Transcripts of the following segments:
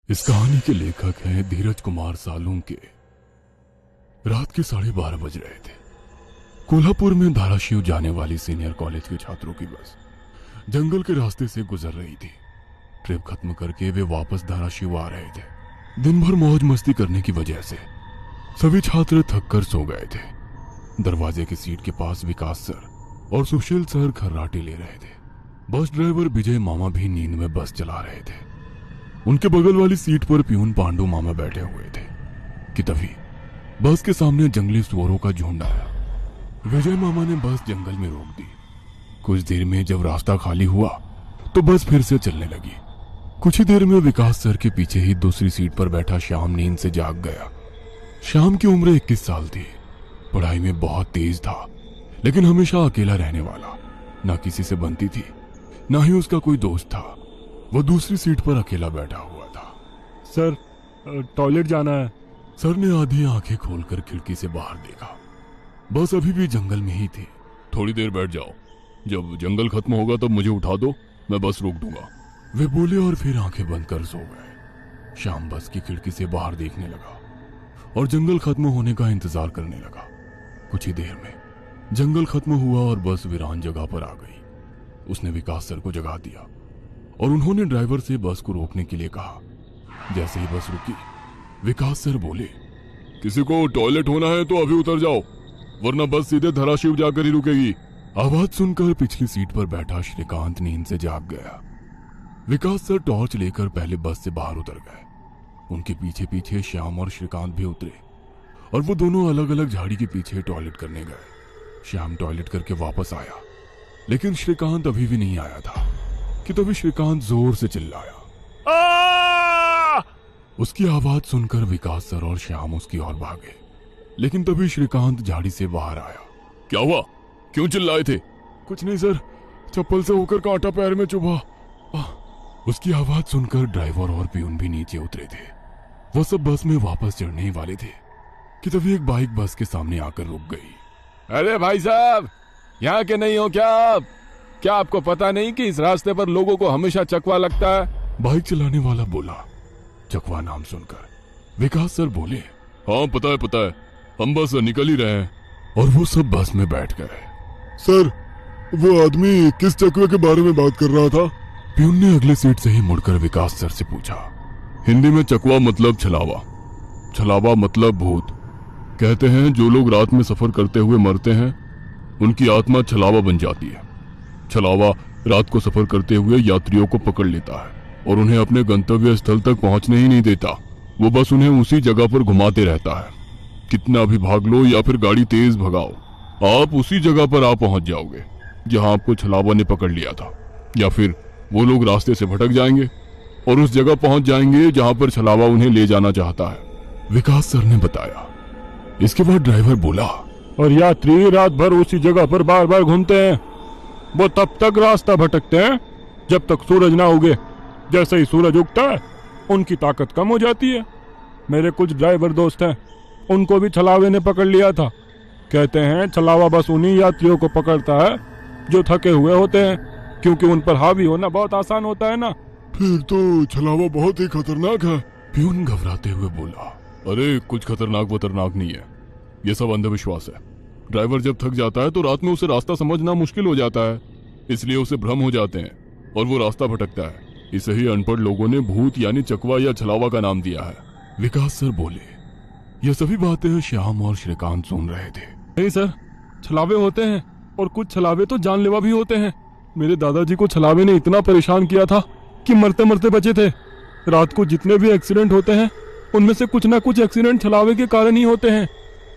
इस कहानी के लेखक हैं धीरज कुमार सालुंके। रात के 12:30 बज रहे थे। कोल्हापुर में धाराशिव जाने वाली सीनियर कॉलेज के छात्रों की बस जंगल के रास्ते से गुजर रही थी। ट्रिप खत्म करके वे वापस धाराशिव आ रहे थे। दिन भर मौज मस्ती करने की वजह से सभी छात्र थक कर सो गए थे। दरवाजे की सीट के पास विकास सर और सुशील सर खर्राटे ले रहे थे। बस ड्राइवर विजय मामा भी नींद में बस चला रहे थे। उनके बगल वाली सीट पर प्यून पांडु मामा बैठे हुए थे कि तभी बस के सामने जंगली सुअरों का झुंड आया। विजय मामा ने बस जंगल में रोक दी। कुछ देर में जब रास्ता खाली हुआ तो बस फिर से चलने लगी। कुछ ही देर में विकास सर के पीछे ही दूसरी सीट पर बैठा श्याम नींद से जाग गया। श्याम की उम्र 21 साल थी। पढ़ाई में बहुत तेज था, लेकिन हमेशा अकेला रहने वाला। ना किसी से बनती थी, ना ही उसका कोई दोस्त था। वो दूसरी सीट पर अकेला बैठा हुआ था। सर, टॉयलेट जाना है। सर ने आधी आंखें खोलकर खिड़की से बाहर देखा। बस अभी भी जंगल में ही थी। थोड़ी देर बैठ जाओ, जब जंगल खत्म होगा तब मुझे उठा दो, मैं बस रोक दूंगा, वे बोले और फिर आंखें बंद कर सो गए। श्याम बस की खिड़की से बाहर देखने लगा और जंगल खत्म होने का इंतजार करने लगा। कुछ ही देर में जंगल खत्म हुआ और बस वीरान जगह पर आ गई। उसने विकास सर को जगा दिया और उन्होंने ड्राइवर से बस को रोकने के लिए कहा। जैसे ही बस रुकी, विकास सर बोले, किसी को टॉयलेट होना है तो अभी उतर जाओ, वरना बस सीधे धाराशिव जाकर ही रुकेगी। आवाज सुनकर पिछली सीट पर बैठा श्रीकांत नींद से जाग गया। विकास सर टॉर्च लेकर पहले बस से बाहर उतर गए। उनके पीछे पीछे श्याम और श्रीकांत भी उतरे और वो दोनों अलग अलग झाड़ी के पीछे टॉयलेट करने गए। श्याम टॉयलेट करके वापस आया, लेकिन श्रीकांत अभी भी नहीं आया था कि तभी श्रीकांत जोर से चिल्लाया। उसकी आवाज सुनकर विकास सर और श्याम उसकी ओर भागे, लेकिन तभी श्रीकांत झाड़ी से बाहर आया। क्या हुआ, क्यों चिल्लाए थे? कुछ नहीं सर, चप्पल से होकर कांटा पैर में चुभा। उसकी आवाज सुनकर ड्राइवर और प्यून भी नीचे उतरे थे। वो सब बस में वापस चढ़ने ही वाले थे कि तभी एक बाइक बस के सामने आकर रुक गई। अरे भाई साहब, यहाँ के नहीं हो क्या आप? क्या आपको पता नहीं कि इस रास्ते पर लोगों को हमेशा चकवा लगता है? बाइक चलाने वाला बोला। चकवा नाम सुनकर विकास सर बोले, हाँ पता है, हम बस निकल ही रहे हैं। और वो सब बस में बैठ गए। सर, वो आदमी किस चकवे के बारे में बात कर रहा था? प्यून ने अगले सीट से ही मुड़कर विकास सर से पूछा। हिंदी में चकवा मतलब छलावा, छलावा मतलब भूत। कहते हैं जो लोग रात में सफर करते हुए मरते हैं, उनकी आत्मा छलावा बन जाती है। छलावा रात को सफर करते हुए यात्रियों को पकड़ लेता है और उन्हें अपने गंतव्य स्थल तक पहुंचने ही नहीं देता। वो बस उन्हें उसी जगह पर घुमाते रहता है। कितना भी भाग लो या फिर गाड़ी तेज भगाओ, आप उसी जगह पर आ पहुंच जाओगे जहां आपको छलावा ने पकड़ लिया था। या फिर वो लोग रास्ते से भटक जाएंगे और उस जगह पहुंच जाएंगे जहां पर छलावा उन्हें ले जाना चाहता है, विकास सर ने बताया। इसके बाद ड्राइवर बोला, और यात्री रात भर उसी जगह पर बार बार घूमते हैं। वो तब तक रास्ता भटकते हैं जब तक सूरज ना उगे। जैसे ही सूरज उगता है, उनकी ताकत कम हो जाती है। मेरे कुछ ड्राइवर दोस्त हैं, उनको भी छलावे ने पकड़ लिया था। कहते हैं छलावा बस उन्हीं यात्रियों को पकड़ता है जो थके हुए होते हैं, क्योंकि उन पर हावी होना बहुत आसान होता है ना। फिर तो छलावा बहुत ही खतरनाक है, प्यून घबराते हुए बोला। अरे कुछ खतरनाक नहीं है, ये सब अंधविश्वास है। ड्राइवर जब थक जाता है तो रात में उसे रास्ता समझना मुश्किल हो जाता है, इसलिए उसे भ्रम हो जाते हैं और वो रास्ता भटकता है। इसे ही अनपढ़ लोगों ने भूत यानी चकवा या छलावा का नाम दिया है, विकास सर बोले। ये सभी बातें श्याम और श्रीकांत सुन रहे थे। नहीं सर, छलावे होते हैं और कुछ छलावे तो जानलेवा भी होते हैं। मेरे दादाजी को छलावे ने इतना परेशान किया था कि मरते मरते बचे थे। रात को जितने भी एक्सीडेंट होते हैं, उनमें से कुछ ना कुछ एक्सीडेंट छलावे के कारण ही होते हैं।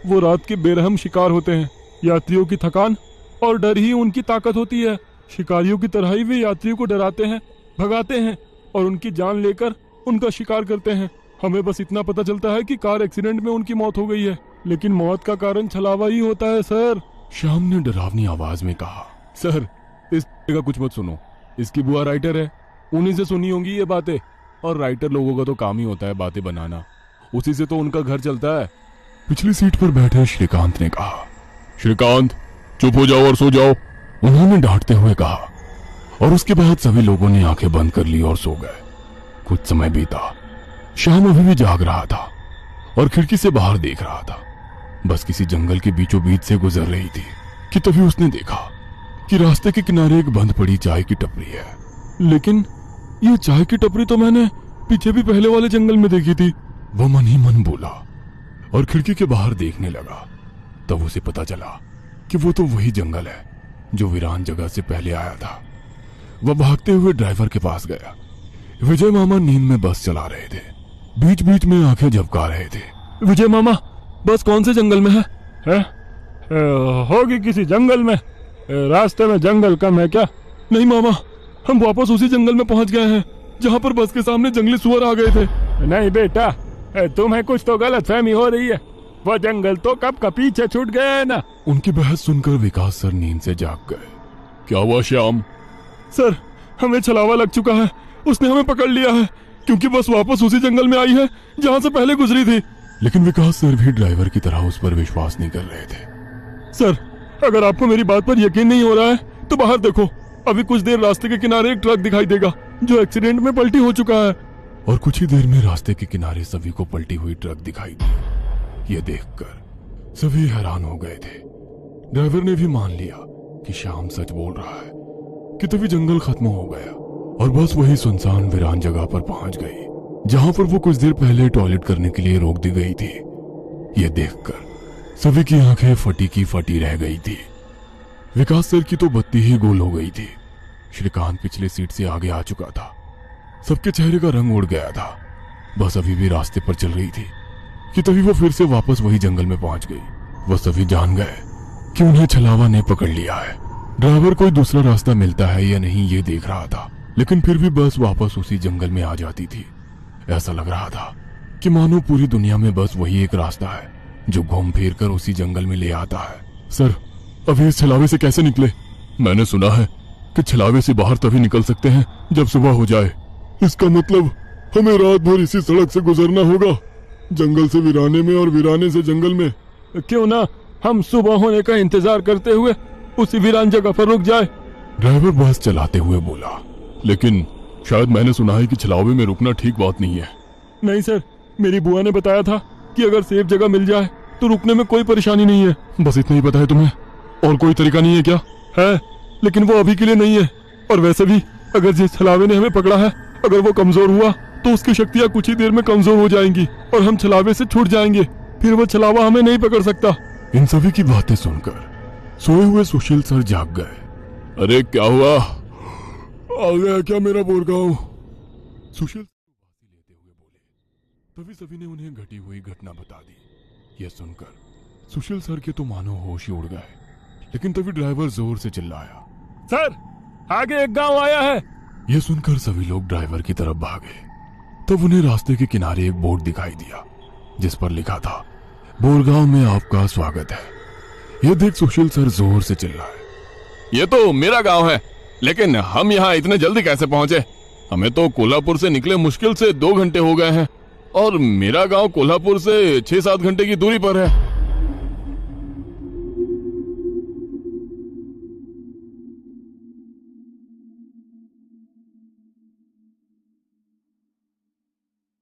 वो रात के बेरहम शिकार होते हैं। यात्रियों की थकान और डर ही उनकी ताकत होती है। शिकारियों की तरह ही वे यात्रियों को डराते हैं, भगाते हैं और उनकी जान लेकर उनका शिकार करते हैं। हमें बस इतना पता चलता है कि कार एक्सीडेंट में उनकी मौत हो गई है, लेकिन मौत का कारण छलावा ही होता है सर। श्याम ने डरावनी आवाज में कहा। सर, इस का कुछ मत सुनो, इसकी बुआ राइटर है, उन्हीं से सुनी होंगी ये बातें। और राइटर लोगों का तो काम ही होता है बातें बनाना, उसी से तो उनका घर चलता है। पिछली सीट पर बैठे श्रीकांत ने कहा। श्रीकांत, चुप हो जाओ और सो जाओ, उन्होंने डांटते हुए कहा। और उसके बाद सभी लोगों ने आंखें बंद कर ली और सो गए। कुछ समय बीता श्याम अभी भी जाग रहा था और खिड़की से बाहर देख रहा था। बस किसी जंगल के बीचों बीच से गुजर रही थी कि तभी उसने देखा कि रास्ते के किनारे एक बंद पड़ी चाय की टपरी है। लेकिन ये चाय की टपरी तो मैंने पीछे भी पहले वाले जंगल में देखी थी। वो मन ही मन बोला और खिड़की के बाहर देखने लगा। तब उसे पता चला कि वो तो वही जंगल है जो वीरान जगह से पहले आया था। वह भागते हुए ड्राइवर के पास गया। विजय मामा नींद में बस चला रहे थे, बीच बीच में आंखें झपका रहे थे। विजय मामा, बस कौन से जंगल में है? होगी किसी जंगल में। रास्ते में जंगल कम है क्या? नहीं मामा, हम वापस उसी जंगल में पहुंच गए हैं जहां पर बस के सामने जंगली सुअर आ गए थे। नहीं बेटा, तुम्हें कुछ तो गलतफहमी हो रही है। वो जंगल तो कब का पीछे छूट गया है ना। उनकी बहस सुनकर विकास सर नींद से जाग गए। क्या हुआ श्याम? सर, हमें छलावा लग चुका है। उसने हमें पकड़ लिया है क्योंकि बस वापस उसी जंगल में आई है जहां से पहले गुजरी थी। लेकिन विकास सर भी ड्राइवर की तरह उस पर विश्वास नहीं कर रहे थे। सर, अगर आपको मेरी बात पर यकीन नहीं हो रहा है तो बाहर देखो। अभी कुछ देर रास्ते के किनारे एक ट्रक दिखाई देगा जो एक्सीडेंट में पलटी हो चुका है। और कुछ ही देर में रास्ते के किनारे सभी को पलटी हुई ट्रक दिखाई दी। ये देखकर सभी हैरान हो गए थे। ड्राइवर ने भी मान लिया कि श्याम सच बोल रहा है कि तभी जंगल खत्म हो गया और बस वही सुनसान वीरान जगह पर पहुंच गई जहां पर वो कुछ देर पहले टॉयलेट करने के लिए रोक दी गई थी। ये देखकर सभी की आंखें फटी की फटी रह गई थी। विकास सर की तो बत्ती ही गोल हो गई थी। श्रीकांत पिछले सीट से आगे आ चुका था। सबके चेहरे का रंग उड़ गया था। बस अभी भी रास्ते पर चल रही थी कि तभी वो फिर से वापस वही जंगल में पहुंच गई। वो सभी जान गए कि उन्हें छलावा ने पकड़ लिया है। ड्राइवर कोई दूसरा रास्ता मिलता है या नहीं ये देख रहा था, लेकिन फिर भी बस वापस उसी जंगल में आ जाती थी। ऐसा लग रहा था कि मानो पूरी दुनिया में बस वही एक रास्ता है जो घूम फिर कर उसी जंगल में ले आता है। सर, अभी इस छलावे से कैसे निकले? मैंने सुना है कि छलावे से बाहर तभी निकल सकते हैं जब सुबह हो जाए। इसका मतलब हमें रात भर इसी सड़क से गुजरना होगा, जंगल से वीराने में और वीराने से जंगल में। क्यों ना हम सुबह होने का इंतजार करते हुए उसी वीरान जगह पर रुक जाए। ड्राइवर बस चलाते हुए बोला। लेकिन शायद मैंने सुना है कि छलावे में रुकना ठीक बात नहीं है। नहीं सर, मेरी बुआ ने बताया था कि अगर सेफ जगह मिल जाए तो रुकने में कोई परेशानी नहीं है। बस इतना ही पता है तुम्हें? और कोई तरीका नहीं है क्या? है, लेकिन वो अभी के लिए नहीं है। और वैसे भी अगर जिस छलावे ने हमें पकड़ा है, अगर वो कमजोर हुआ तो उसकी शक्तियां कुछ ही देर में कमजोर हो जाएंगी और हम छलावे से छूट जाएंगे। फिर वो छलावा हमें नहीं पकड़ सकता। इन सभी की बातें सुनकर सोए हुए सुशील सर जाग गए। अरे क्या हुआ? आ गया क्या मेरा बोरगांव? सुशील लेते हुए बोले। तभी सभी ने उन्हें घटी हुई घटना बता दी। यह सुनकर सुशील सर के तो मानो होश ही उड़ गए। लेकिन तभी ड्राइवर जोर से चिल्लाया, सर, आगे एक गांव आया है। यह सुनकर सभी लोग ड्राइवर की तरफ भागे। तब उन्हें रास्ते के किनारे एक बोर्ड दिखाई दिया जिस पर लिखा था, बोरगांव में आपका स्वागत है। यह देख सुशील सर जोर से चिल्लाए, ये तो मेरा गांव है, लेकिन हम यहाँ इतने जल्दी कैसे पहुंचे? हमें तो कोल्हापुर से निकले मुश्किल से 2 घंटे हो गए हैं और मेरा गांव कोल्हापुर से 6-7 घंटे की दूरी पर है।